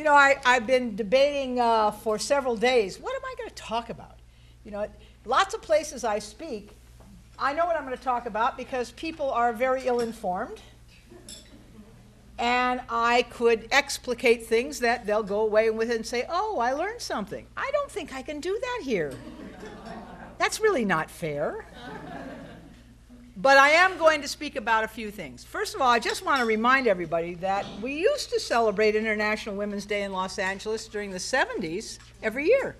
I've been debating for several days, what am I going to talk about? Lots of places I speak, I know what I'm going to talk about because people are very ill-informed, and I could explicate things that they'll go away with and say, oh, I learned something. I don't think I can do that here. That's really not fair. But I am going to speak about a few things. First of all, I just want to remind everybody that we used to celebrate International Women's Day in Los Angeles during the 70s every year.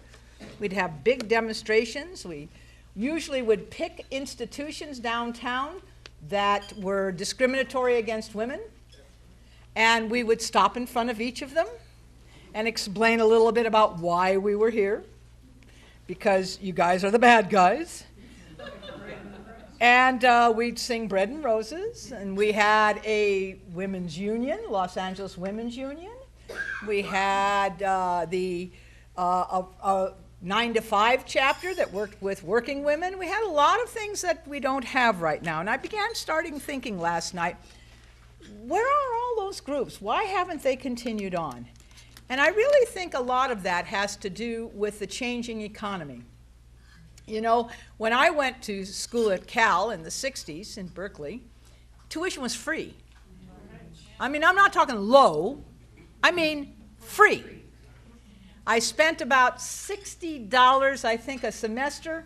We'd have big demonstrations. We usually would pick institutions downtown that were discriminatory against women, and we would stop in front of each of them and explain a little bit about why we were here, because you guys are the bad guys. And we'd sing Bread and Roses, and we had a women's union, Los Angeles Women's Union. We had the 9 to 5 chapter that worked with working women. We had a lot of things that we don't have right now. And I began thinking last night, where are all those groups? Why haven't they continued on? And I really think a lot of that has to do with the changing economy. When I went to school at Cal in the 60s in Berkeley, tuition was free. I mean, I'm not talking low, I mean free. I spent about $60, I think, a semester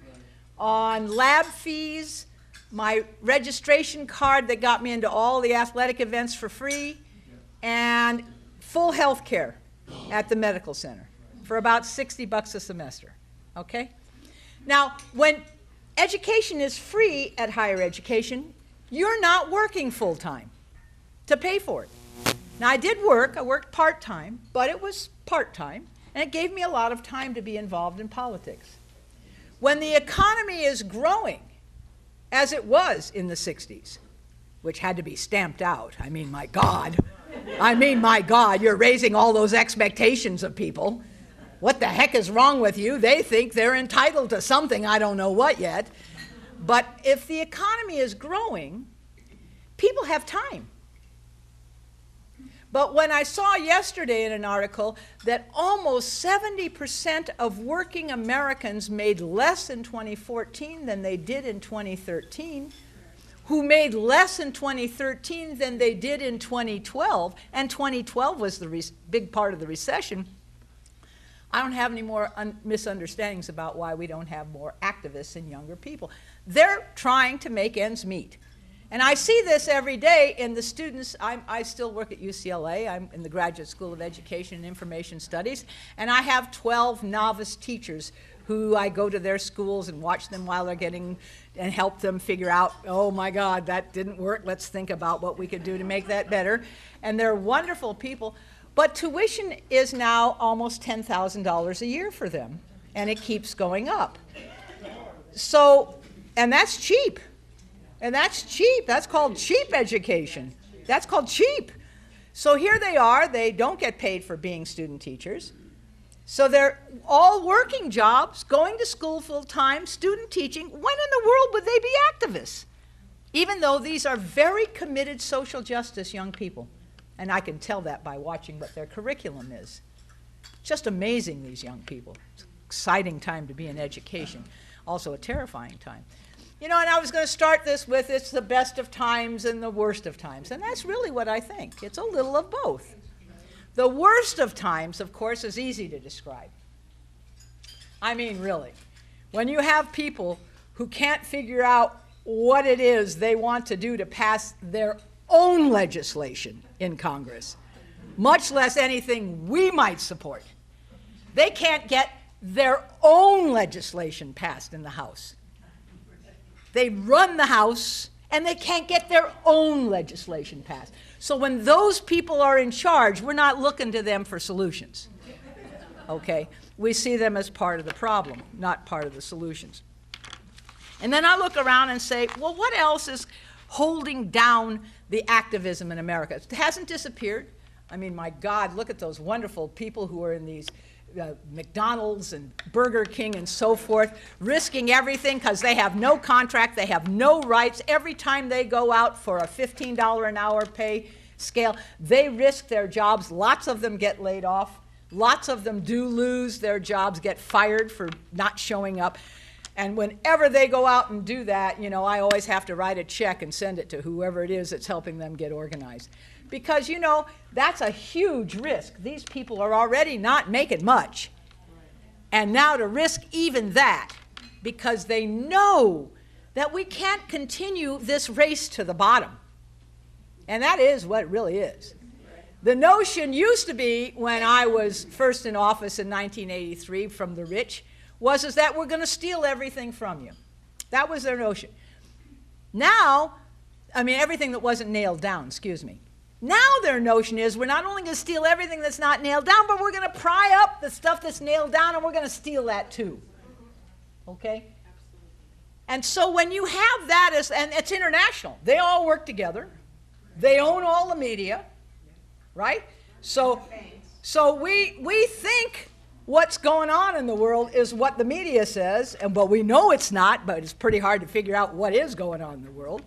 on lab fees, my registration card that got me into all the athletic events for free, and full health care at the medical center for about $60 a semester, okay? Now, when education is free at higher education, you're not working full-time to pay for it. Now, I did work. I worked part-time, but it was part-time, and it gave me a lot of time to be involved in politics. When the economy is growing, as it was in the 60s, which had to be stamped out, I mean, my God, you're raising all those expectations of people. What the heck is wrong with you? They think they're entitled to something, I don't know what yet. But if the economy is growing, people have time. But when I saw yesterday in an article that almost 70% of working Americans made less in 2014 than they did in 2013, who made less in 2013 than they did in 2012, and 2012 was the big part of the recession, I don't have any more misunderstandings about why we don't have more activists and younger people. They're trying to make ends meet. And I see this every day in the students. I still work at UCLA. I'm in the Graduate School of Education and Information Studies, and I have 12 novice teachers who I go to their schools and watch them while they're getting, and help them figure out, oh my God, that didn't work. Let's think about what we could do to make that better. And they're wonderful people. But tuition is now almost $10,000 a year for them, and it keeps going up. So, and that's cheap. And that's cheap. That's called cheap education. That's called cheap. So here they are. They don't get paid for being student teachers. So they're all working jobs, going to school full-time, student teaching. When in the world would they be activists? Even though these are very committed social justice young people. And I can tell that by watching what their curriculum is. Just amazing, these young people. It's an exciting time to be in education. Also a terrifying time. And I was going to start this with it's the best of times and the worst of times. And that's really what I think. It's a little of both. The worst of times, of course, is easy to describe. I mean, really. When you have people who can't figure out what it is they want to do to pass their own legislation in Congress, much less anything we might support. They can't get their own legislation passed in the House. They run the House, and they can't get their own legislation passed. So when those people are in charge, we're not looking to them for solutions. Okay? We see them as part of the problem, not part of the solutions. And then I look around and say, well, what else is holding down the activism in America? It hasn't disappeared. I mean, my God, look at those wonderful people who are in these McDonald's and Burger King and so forth, risking everything because they have no contract, they have no rights. Every time they go out for a $15 an hour pay scale, they risk their jobs. Lots of them get laid off. Lots of them do lose their jobs, get fired for not showing up. And whenever they go out and do that, you know, I always have to write a check and send it to whoever it is that's helping them get organized. Because, you know, that's a huge risk. These people are already not making much. And now to risk even that, because they know that we can't continue this race to the bottom. And that is what it really is. The notion used to be, when I was first in office in 1983 from the rich, was that we're going to steal everything from you. That was their notion. Now, I mean, everything that wasn't nailed down, excuse me. Now their notion is we're not only going to steal everything that's not nailed down, but we're going to pry up the stuff that's nailed down, and we're going to steal that too. Okay? And so when you have that, and it's international. They all work together. They own all the media, right? So we think what's going on in the world is what the media says, but we know it's not, but it's pretty hard to figure out what is going on in the world.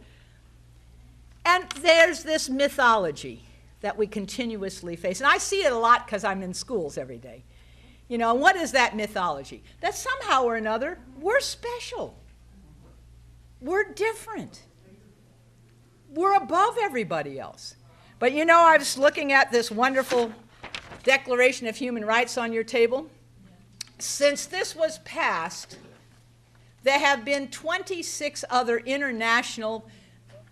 And there's this mythology that we continuously face. And I see it a lot because I'm in schools every day. You know, and what is that mythology? That somehow or another, we're special. We're different. We're above everybody else. But you know, I was looking at this wonderful Declaration of Human Rights on your table. Since this was passed, there have been 26 other international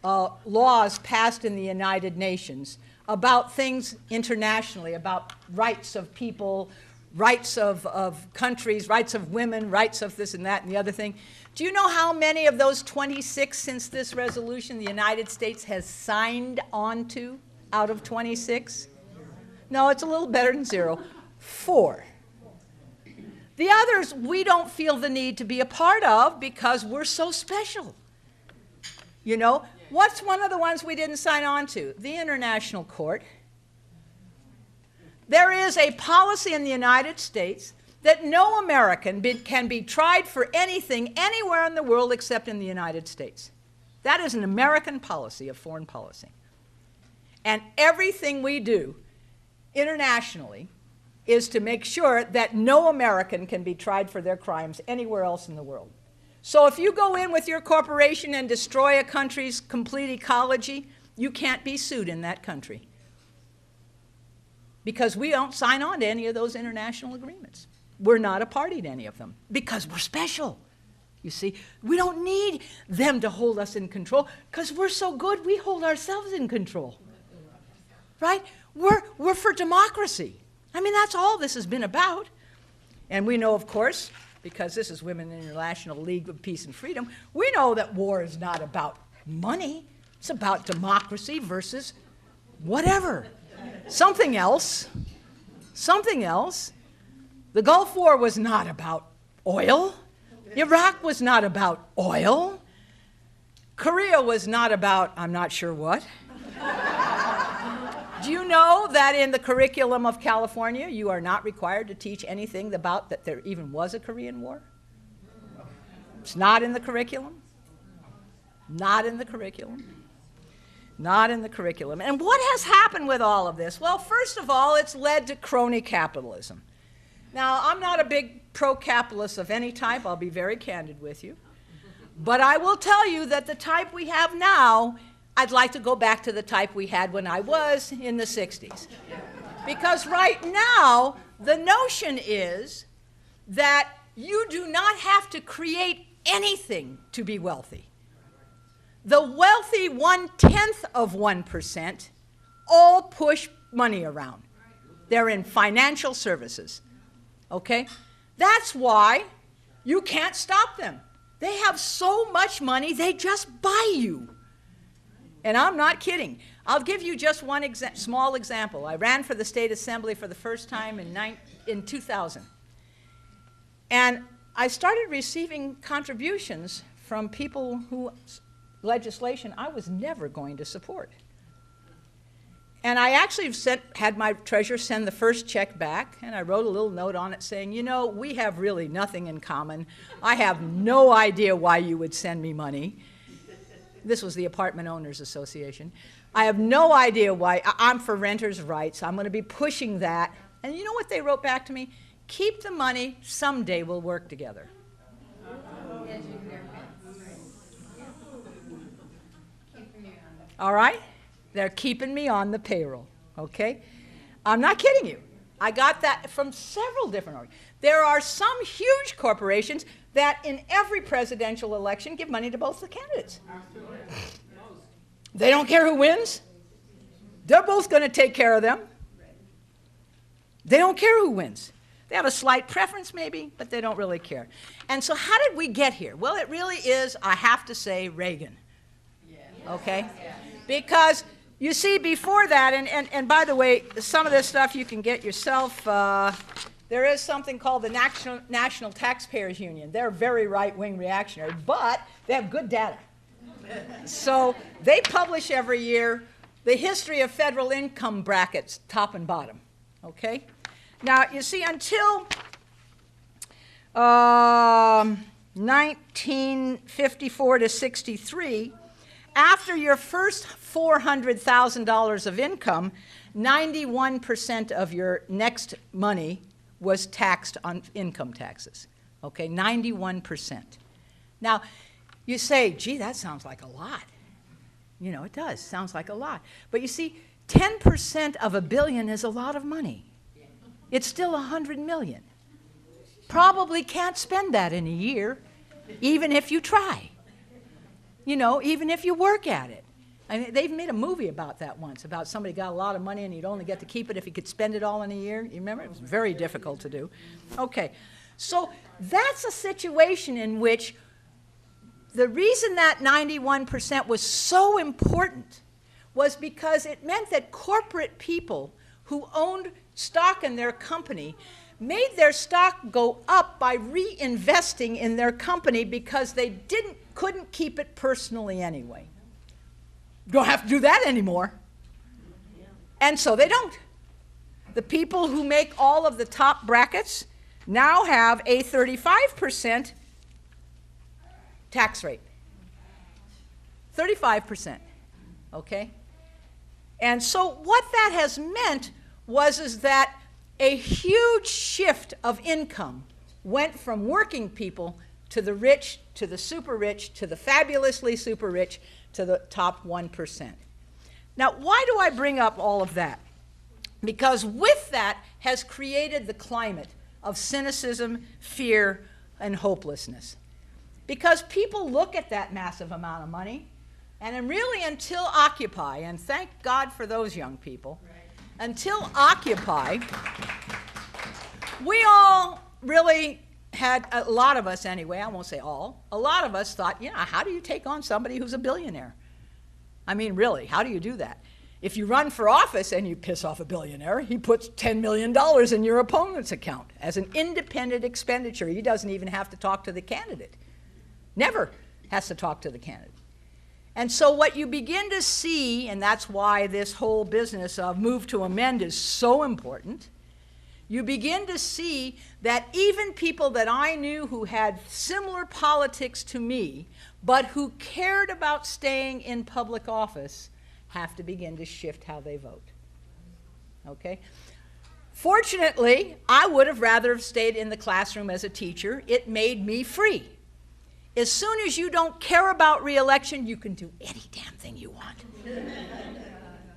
laws passed in the United Nations about things internationally, about rights of people, rights of countries, rights of women, rights of this and that and the other thing. Do you know how many of those 26 since this resolution the United States has signed on to out of 26? No, it's a little better than 0. 4. The others we don't feel the need to be a part of because we're so special. You know, what's one of the ones we didn't sign on to? The International Court. There is a policy in the United States that no American can be tried for anything anywhere in the world except in the United States. That is an American policy of foreign policy. And everything we do internationally is to make sure that no American can be tried for their crimes anywhere else in the world. So if you go in with your corporation and destroy a country's complete ecology, you can't be sued in that country. Because we don't sign on to any of those international agreements. We're not a party to any of them because we're special. You see, we don't need them to hold us in control because we're so good we hold ourselves in control. Right? We're for democracy. I mean, that's all this has been about. And we know, of course, because this is Women International League of Peace and Freedom, we know that war is not about money. It's about democracy versus whatever. Something else. Something else. The Gulf War was not about oil. Iraq was not about oil. Korea was not about I'm not sure what. Do you know that in the curriculum of California, you are not required to teach anything about that there even was a Korean War? It's not in the curriculum. Not in the curriculum. Not in the curriculum. And what has happened with all of this? Well, first of all, it's led to crony capitalism. Now, I'm not a big pro-capitalist of any type. I'll be very candid with you. But I will tell you that the type we have now, I'd like to go back to the type we had when I was in the 60s. Because right now, the notion is that you do not have to create anything to be wealthy. The wealthy 1/10 of 1% all push money around. They're in financial services. Okay? That's why you can't stop them. They have so much money, they just buy you. And I'm not kidding. I'll give you just one small example. I ran for the State Assembly for the first time in 2000. And I started receiving contributions from people whose legislation I was never going to support. And I actually had my treasurer send the first check back, and I wrote a little note on it saying, you know, we have really nothing in common. I have no idea why you would send me money. This was the Apartment Owners Association. I have no idea why. I'm for renters' rights. I'm going to be pushing that. And you know what they wrote back to me? Keep the money, someday we'll work together. All right? They're keeping me on the payroll, okay? I'm not kidding you. I got that from several different organizations. There are some huge corporations that in every presidential election give money to both the candidates. They don't care who wins. They're both going to take care of them. They don't care who wins. They have a slight preference maybe, but they don't really care. And so how did we get here? Well, it really is, I have to say, Reagan. Okay? Because you see, before that, and by the way, some of this stuff you can get yourself. There is something called the National Taxpayers Union. They're very right-wing reactionary, but they have good data. So they publish every year the history of federal income brackets, top and bottom. Okay? Now, you see, until 1954 to 63, after your first $400,000 of income, 91% of your next money was taxed on income taxes. Okay, 91%. Now, you say, gee, that sounds like a lot. You know, it does, sounds like a lot. But you see, 10% of $1 billion is a lot of money. It's still $100 million. Probably can't spend that in a year, even if you try. You know, even if you work at it. I mean, they've made a movie about that once, about somebody got a lot of money and he'd only get to keep it if he could spend it all in a year. You remember? It was very difficult to do. Okay, so that's a situation in which the reason that 91% was so important was because it meant that corporate people who owned stock in their company made their stock go up by reinvesting in their company because they couldn't keep it personally anyway. Don't have to do that anymore. And so they don't. The people who make all of the top brackets now have a 35% tax rate. 35%, okay? And so what that has meant is that a huge shift of income went from working people to the rich, to the super rich, to the fabulously super rich, to the top 1%. Now, why do I bring up all of that? Because with that has created the climate of cynicism, fear, and hopelessness. Because people look at that massive amount of money, and really until Occupy, and thank God for those young people, until Occupy, we all really had, a lot of us anyway, I won't say all, a lot of us thought, you know, how do you take on somebody who's a billionaire? I mean, really, how do you do that? If you run for office and you piss off a billionaire, he puts $10 million in your opponent's account as an independent expenditure. He doesn't even have to talk to the candidate. Never has to talk to the candidate. And so what you begin to see, and that's why this whole business of move to amend is so important, you begin to see that even people that I knew who had similar politics to me, but who cared about staying in public office, have to begin to shift how they vote. Okay? Fortunately, I would have rather have stayed in the classroom as a teacher. It made me free. As soon as you don't care about re-election, you can do any damn thing you want.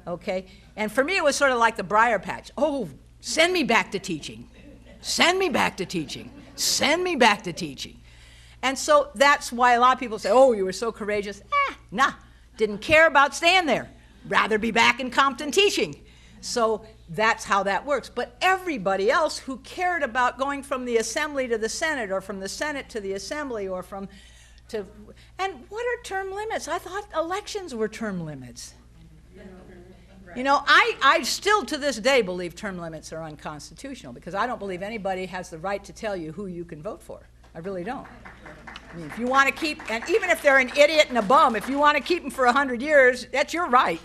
Okay? And for me, it was sort of like the briar patch. Oh, send me back to teaching. Send me back to teaching. Send me back to teaching. And so that's why a lot of people say, oh, you were so courageous. Nah, didn't care about staying there. Rather be back in Compton teaching. So that's how that works. But everybody else who cared about going from the Assembly to the Senate, or from the Senate to the Assembly, or and what are term limits? I thought elections were term limits. You know, I still to this day believe term limits are unconstitutional, because I don't believe anybody has the right to tell you who you can vote for. I really don't. I mean, if you want to keep, and even if they're an idiot and a bum, if you want to keep them for 100 years, that's your right.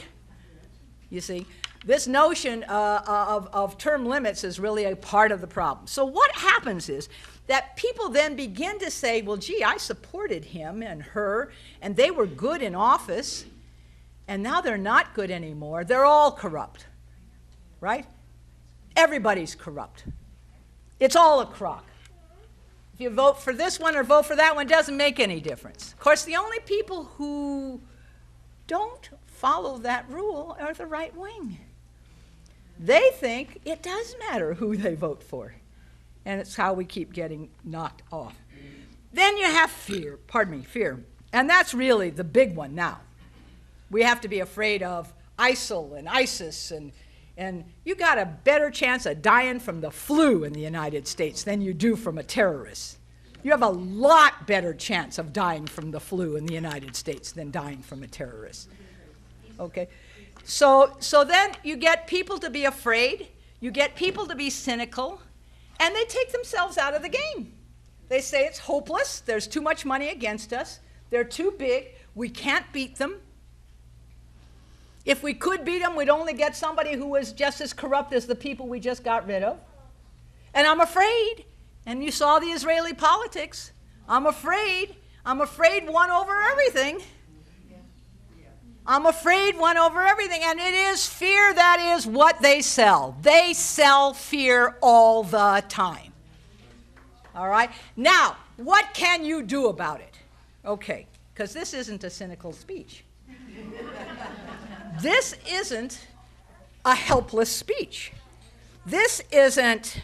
You see? This notion of term limits is really a part of the problem. So what happens is that people then begin to say, well, gee, I supported him and her, and they were good in office, and now they're not good anymore. They're all corrupt, right? Everybody's corrupt. It's all a crock. If you vote for this one or vote for that one, it doesn't make any difference. Of course, the only people who don't follow that rule are the right wing. They think it does matter who they vote for. And it's how we keep getting knocked off. Then you have fear. And that's really the big one now. We have to be afraid of ISIL and ISIS, and you got a better chance of dying from the flu in the United States than you do from a terrorist. You have a lot better chance of dying from the flu in the United States than dying from a terrorist. Okay? So then you get people to be afraid, you get people to be cynical, and they take themselves out of the game. They say it's hopeless, there's too much money against us, they're too big, we can't beat them. If we could beat them, we'd only get somebody who was just as corrupt as the people we just got rid of. And I'm afraid, and you saw the Israeli politics, I'm afraid won over everything. I'm afraid won over everything, and it is fear that is what they sell. They sell fear all the time. All right? Now, what can you do about it? Okay, because this isn't a cynical speech. This isn't a helpless speech. This isn't,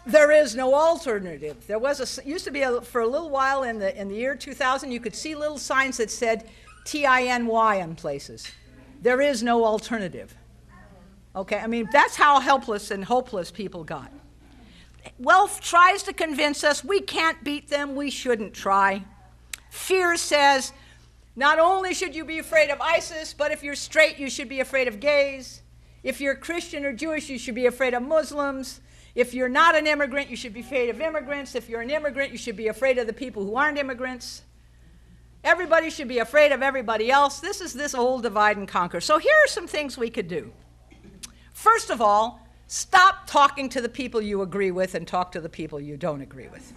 there is no alternative. There was used to be for a little while in the year 2000, you could see little signs that said TINY on places. There is no alternative. Okay, I mean, that's how helpless and hopeless people got. Wealth tries to convince us we can't beat them, we shouldn't try. Fear says, not only should you be afraid of ISIS, but if you're straight, you should be afraid of gays. If you're Christian or Jewish, you should be afraid of Muslims. If you're not an immigrant, you should be afraid of immigrants. If you're an immigrant, you should be afraid of the people who aren't immigrants. Everybody should be afraid of everybody else. This is this old divide and conquer. So here are some things we could do. First of all, stop talking to the people you agree with and talk to the people you don't agree with.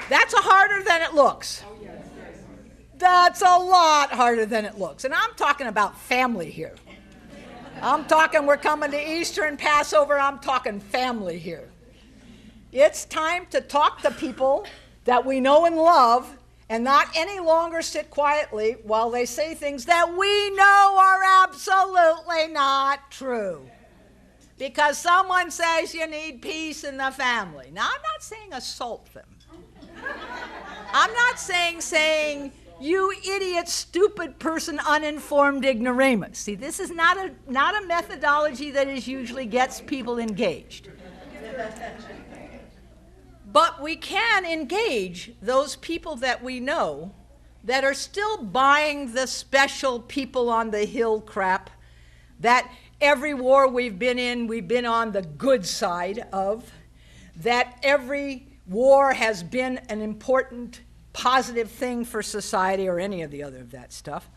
That's harder than it looks. That's a lot harder than it looks. And I'm talking about family here. I'm talking we're coming to Easter and Passover. I'm talking family here. It's time to talk to people that we know and love and not any longer sit quietly while they say things that we know are absolutely not true. Because someone says you need peace in the family. Now, I'm not saying assault them. I'm not saying you idiot, stupid person, uninformed ignoramus. See, this is not a methodology that usually gets people engaged. But we can engage those people that we know that are still buying the special people on the hill crap, that every war we've been on the good side of, that every war has been an important, positive thing for society or any of the other of that stuff.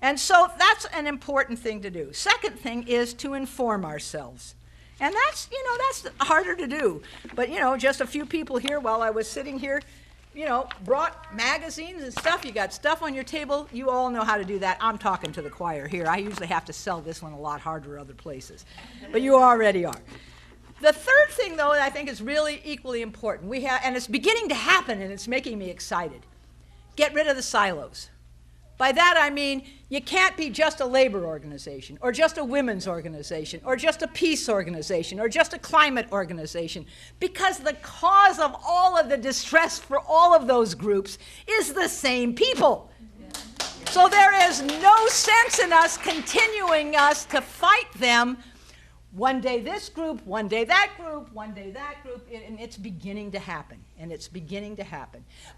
And so that's an important thing to do. Second thing is to inform ourselves. And that's harder to do. But, just a few people here while I was sitting here, brought magazines and stuff. You got stuff on your table. You all know how to do that. I'm talking to the choir here. I usually have to sell this one a lot harder other places. But you already are. The third thing, though, that I think is really equally important, and it's beginning to happen, and it's making me excited. Get rid of the silos. By that I mean you can't be just a labor organization, or just a women's organization, or just a peace organization, or just a climate organization, because the cause of all of the distress for all of those groups is the same people. So there is no sense in us continuing to fight them. One day this group, one day that group, one day that group, and it's beginning to happen,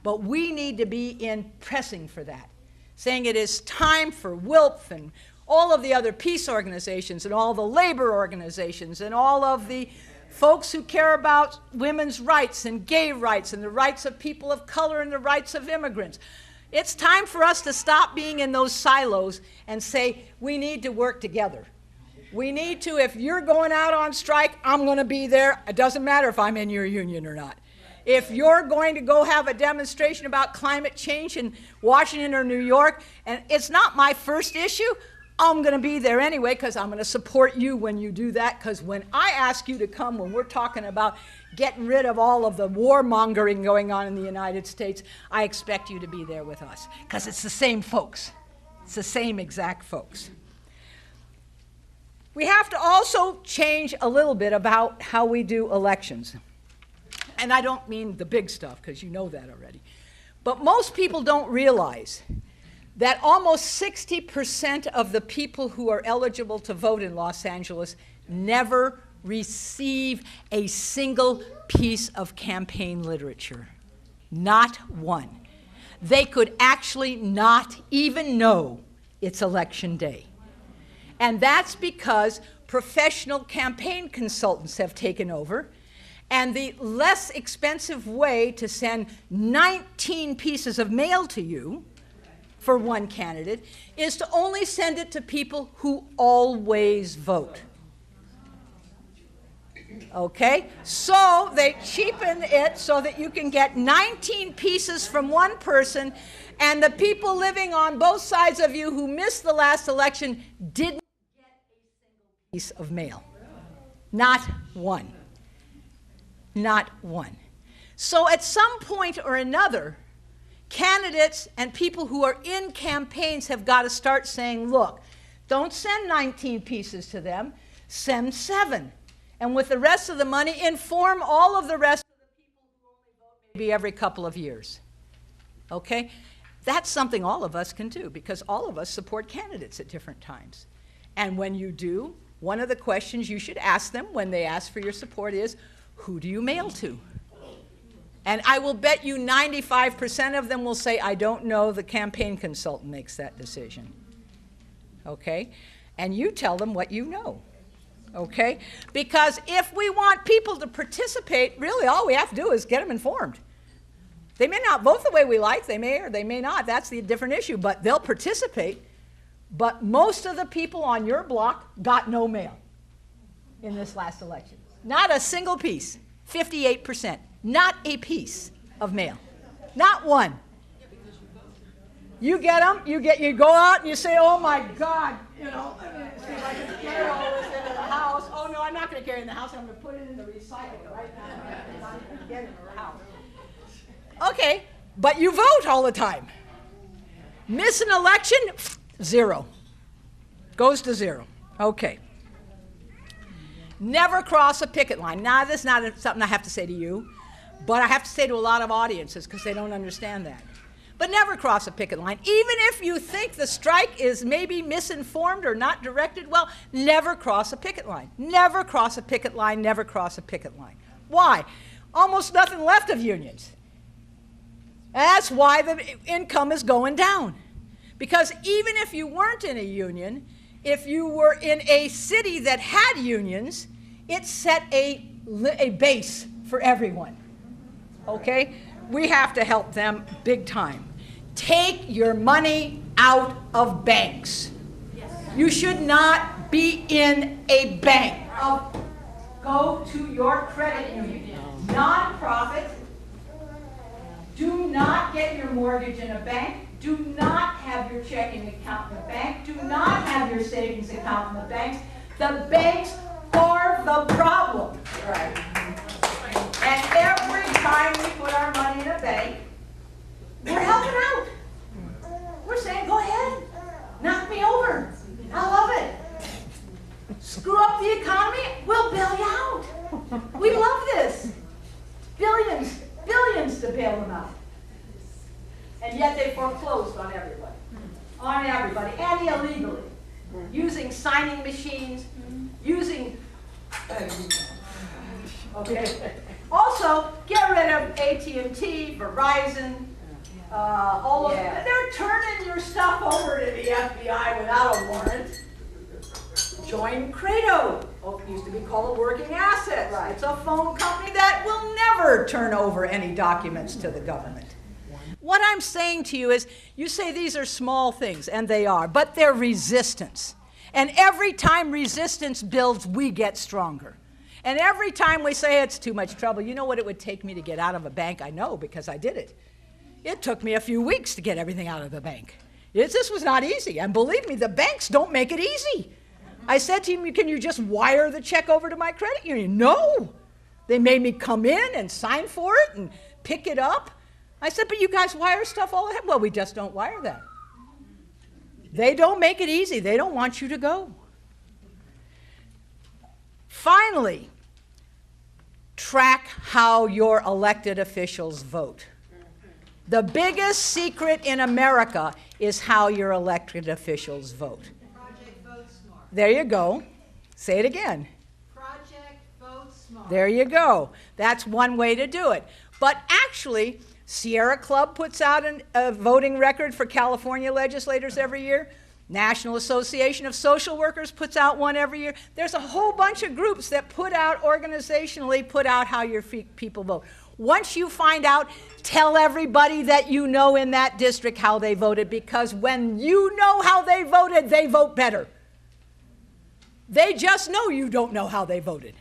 But we need to be pressing for that, saying it is time for WILPF and all of the other peace organizations and all the labor organizations and all of the folks who care about women's rights and gay rights and the rights of people of color and the rights of immigrants. It's time for us to stop being in those silos and say we need to work together. We need to, if you're going out on strike, I'm going to be there. It doesn't matter if I'm in your union or not. If you're going to go have a demonstration about climate change in Washington or New York, and it's not my first issue, I'm going to be there anyway because I'm going to support you when you do that, because when I ask you to come, when we're talking about getting rid of all of the warmongering going on in the United States, I expect you to be there with us because it's the same folks. It's the same exact folks. We have to also change a little bit about how we do elections. And I don't mean the big stuff, because you know that already. But most people don't realize that almost 60% of the people who are eligible to vote in Los Angeles never receive a single piece of campaign literature. Not one. They could actually not even know it's election day. And that's because professional campaign consultants have taken over, and the less expensive way to send 19 pieces of mail to you for one candidate is to only send it to people who always vote. Okay? So they cheapen it so that you can get 19 pieces from one person, and the people living on both sides of you who missed the last election didn't get a single piece of mail. Not one. Not one. So at some point or another, candidates and people who are in campaigns have got to start saying, look, don't send 19 pieces to them, send 7. And with the rest of the money, inform all of the rest of the people who only vote maybe every couple of years. Okay? That's something all of us can do, because all of us support candidates at different times. And when you do, one of the questions you should ask them when they ask for your support is, who do you mail to? And I will bet you 95% of them will say, I don't know, the campaign consultant makes that decision. Okay? And you tell them what you know. Okay? Because if we want people to participate, really all we have to do is get them informed. They may not vote the way we like, they may or they may not, that's the different issue, but they'll participate. But most of the people on your block got no mail in this last election. Not a single piece, 58%. Not a piece of mail. Not one. You get them, you go out and you say, oh my God, you know, see if I can carry all this into the house. Oh no, I'm not going to carry it in the house, I'm going to put it in the recycle right now. I'm not even get it in the house. Okay, but you vote all the time. Miss an election, 0. Goes to 0. Okay. Never cross a picket line. Now, this is not something I have to say to you, but I have to say to a lot of audiences because they don't understand that. But never cross a picket line. Even if you think the strike is maybe misinformed or not directed well, never cross a picket line. Never cross a picket line, never cross a picket line. Why? Almost nothing left of unions. And that's why the income is going down. Because even if you weren't in a union, if you were in a city that had unions, it set a base for everyone. Okay? We have to help them big time. Take your money out of banks. Yes. You should not be in a bank. Go to your credit union. Non-profit. Do not get your mortgage in a bank. Do not have your checking account in a bank. Do not have your savings account in the banks. The banks are the problem. Right. And every time we put our money in a bank, we're helping out. We're saying, go ahead, knock me over. I love it. Screw up the economy, we'll bail you out. We love this. Billions to bail them out. And yet they foreclosed on everybody. On everybody, and illegally. Using signing machines, using... Okay. Also, get rid of AT&T, Verizon, all of them. They're turning your stuff over to the FBI without a warrant. Join Credo. It used to be called Working Assets. Right. It's a phone company that will never turn over any documents to the government. What I'm saying to you is, you say these are small things, and they are, but they're resistance. And every time resistance builds, we get stronger. And every time we say it's too much trouble, you know what it would take me to get out of a bank? I know, because I did it. It took me a few weeks to get everything out of the bank. This was not easy. And believe me, the banks don't make it easy. I said to him, can you just wire the check over to my credit union? No. They made me come in and sign for it and pick it up. I said, but you guys wire stuff all the time. Well, we just don't wire that. They don't make it easy. They don't want you to go. Finally, track how your elected officials vote. The biggest secret in America is how your elected officials vote. Project Vote Smart. There you go. Say it again. Project Vote Smart. There you go. That's one way to do it. But actually, Sierra Club puts out a voting record for California legislators every year. National Association of Social Workers puts out one every year. There's a whole bunch of groups that organizationally put out how your people vote. Once you find out, tell everybody that you know in that district how they voted, because when you know how they voted, they vote better. They just know you don't know how they voted.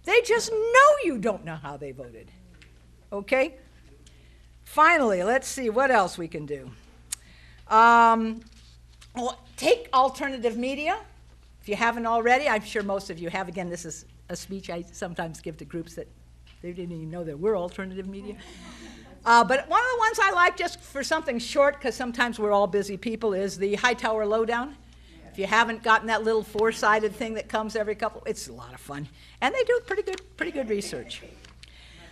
They just know you don't know how they voted. Okay? Finally, let's see what else we can do. Take alternative media, if you haven't already. I'm sure most of you have. Again, this is a speech I sometimes give to groups that they didn't even know there were alternative media. But one of the ones I like, just for something short, because sometimes we're all busy people, is the Hightower Lowdown. If you haven't gotten that little four-sided thing that comes every it's a lot of fun. And they do pretty good research.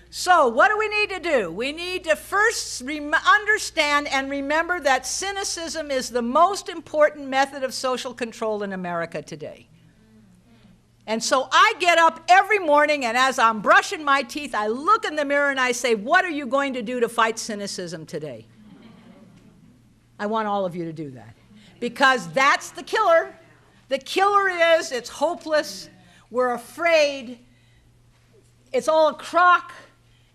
So what do we need to do? We need to first understand and remember that cynicism is the most important method of social control in America today. And so I get up every morning, and as I'm brushing my teeth, I look in the mirror and I say, what are you going to do to fight cynicism today? I want all of you to do that. Because that's the killer. The killer is, it's hopeless, we're afraid, it's all a crock,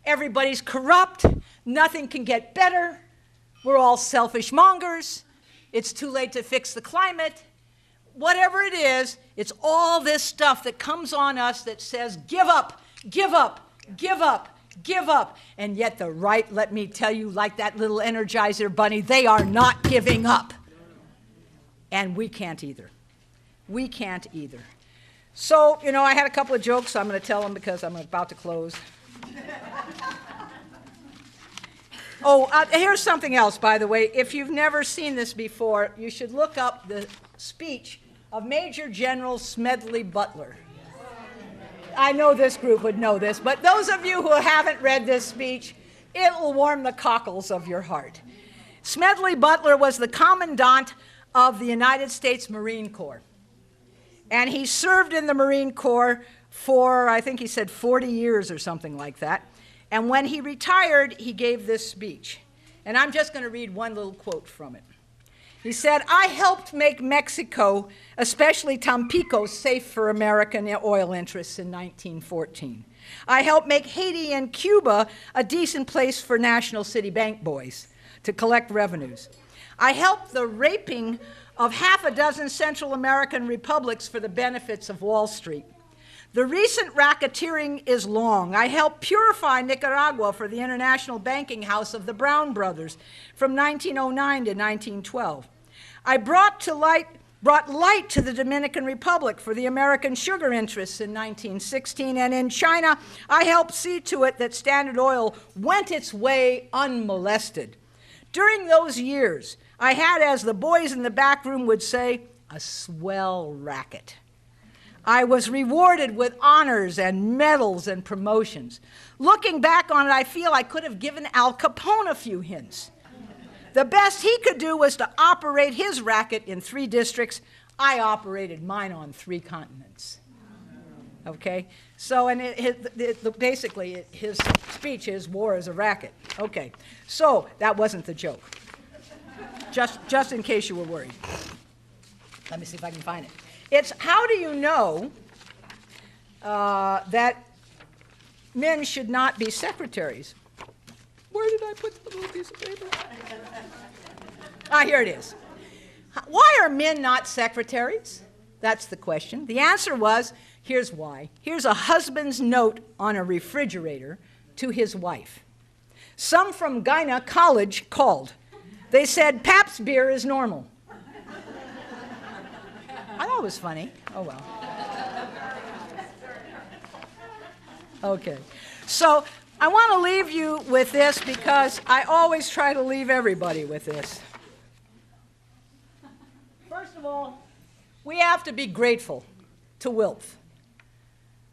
everybody's corrupt, nothing can get better, we're all selfish mongers, it's too late to fix the climate. Whatever it is, it's all this stuff that comes on us that says, give up, give up, give up, give up. And yet the right, let me tell you, like that little Energizer bunny, they are not giving up. And we can't either. We can't either. So, I had a couple of jokes, so I'm going to tell them because I'm about to close. Here's something else, by the way. If you've never seen this before, you should look up the speech of Major General Smedley Butler. I know this group would know this, but those of you who haven't read this speech, it will warm the cockles of your heart. Smedley Butler was the commandant of the United States Marine Corps. And he served in the Marine Corps for, I think he said 40 years or something like that. And when he retired, he gave this speech. And I'm just going to read one little quote from it. He said, I helped make Mexico, especially Tampico, safe for American oil interests in 1914. I helped make Haiti and Cuba a decent place for National City Bank boys to collect revenues. I helped the raping of half a dozen Central American republics for the benefits of Wall Street. The recent racketeering is long. I helped purify Nicaragua for the International Banking House of the Brown Brothers from 1909 to 1912. I brought light to the Dominican Republic for the American sugar interests in 1916, and in China, I helped see to it that Standard Oil went its way unmolested. During those years, I had, as the boys in the back room would say, a swell racket. I was rewarded with honors and medals and promotions. Looking back on it, I feel I could have given Al Capone a few hints. The best he could do was to operate his racket in 3 districts. I operated mine on 3 continents. Okay? So, and basically, his speech is war is a racket. Okay. So, that wasn't the joke. Just in case you were worried. Let me see if I can find it. It's how do you know that men should not be secretaries? Where did I put the little piece of paper? Here it is. Why are men not secretaries? That's the question. The answer was, Here's why. Here's a husband's note on a refrigerator to his wife. Some from Gyna College called. They said, Pabst beer is normal. I thought it was funny. Oh, well. Okay. So I want to leave you with this because I always try to leave everybody with this. First of all, we have to be grateful to WILPF.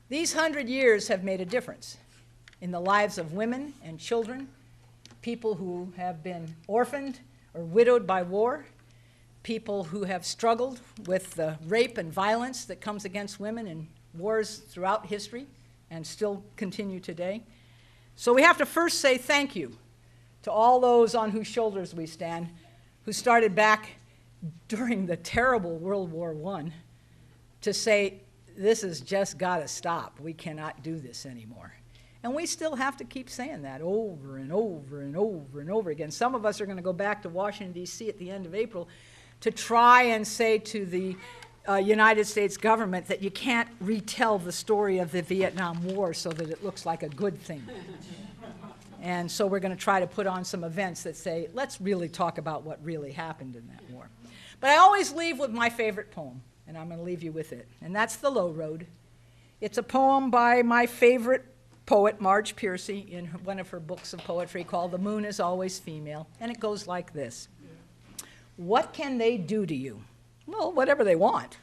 These 100 years have made a difference in the lives of women and children, people who have been orphaned or widowed by war, people who have struggled with the rape and violence that comes against women in wars throughout history and still continue today. So we have to first say thank you to all those on whose shoulders we stand, who started back during the terrible World War I to say, this has just got to stop. We cannot do this anymore. And we still have to keep saying that over and over and over and over again. Some of us are going to go back to Washington, D.C. at the end of April to try and say to the United States government that you can't retell the story of the Vietnam War so that it looks like a good thing. And so we're going to try to put on some events that say, let's really talk about what really happened in that war. But I always leave with my favorite poem, and I'm going to leave you with it. And that's The Low Road. It's a poem by my favorite poet, Marge Piercy, in one of her books of poetry called The Moon is Always Female. And it goes like this. What can they do to you? Well, whatever they want.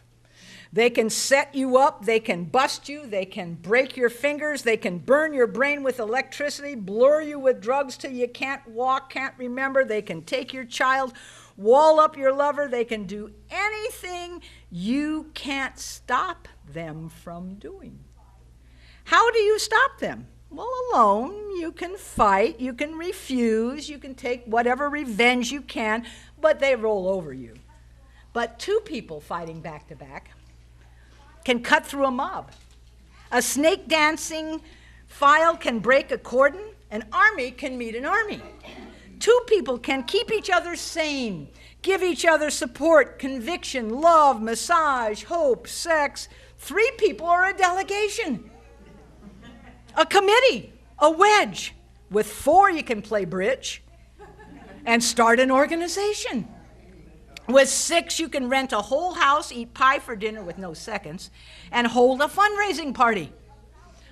They can set you up, they can bust you, they can break your fingers, they can burn your brain with electricity, blur you with drugs till you can't walk, can't remember, they can take your child, wall up your lover, they can do anything you can't stop them from doing. How do you stop them? Well, alone, you can fight, you can refuse, you can take whatever revenge you can, but they roll over you. But two people fighting back to back can cut through a mob. A snake dancing file can break a cordon. An army can meet an army. Two people can keep each other sane, give each other support, conviction, love, massage, hope, sex. Three people are a delegation, a committee, a wedge. With four, you can play bridge and start an organization. With six, you can rent a whole house, eat pie for dinner with no seconds, and hold a fundraising party.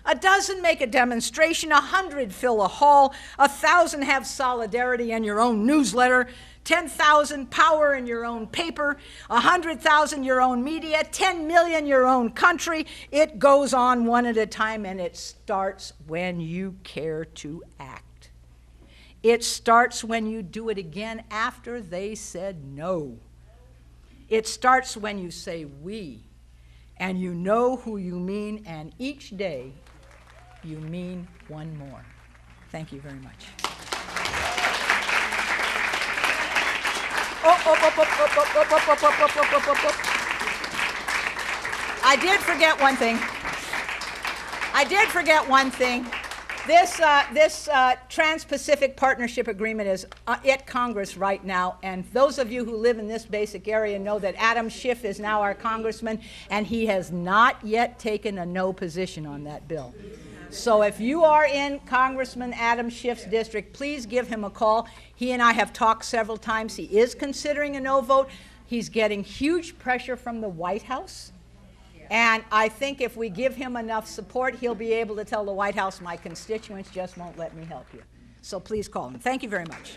A dozen make a demonstration, 100 fill a hall, 1,000 have solidarity and your own newsletter, 10,000 power in your own paper, 100,000 your own media, 10 million your own country. It goes on one at a time, and it starts when you care to act. It starts when you do it again after they said no. It starts when you say we, and you know who you mean, and each day you mean one more. Thank you very much. I did forget one thing. This Trans-Pacific Partnership Agreement is at Congress right now, and those of you who live in this basic area know that Adam Schiff is now our congressman, and he has not yet taken a no position on that bill. So if you are in Congressman Adam Schiff's district, please give him a call. He and I have talked several times. He is considering a no vote. He's getting huge pressure from the White House. And I think if we give him enough support, he'll be able to tell the White House, my constituents just won't let me help you. So please call him. Thank you very much.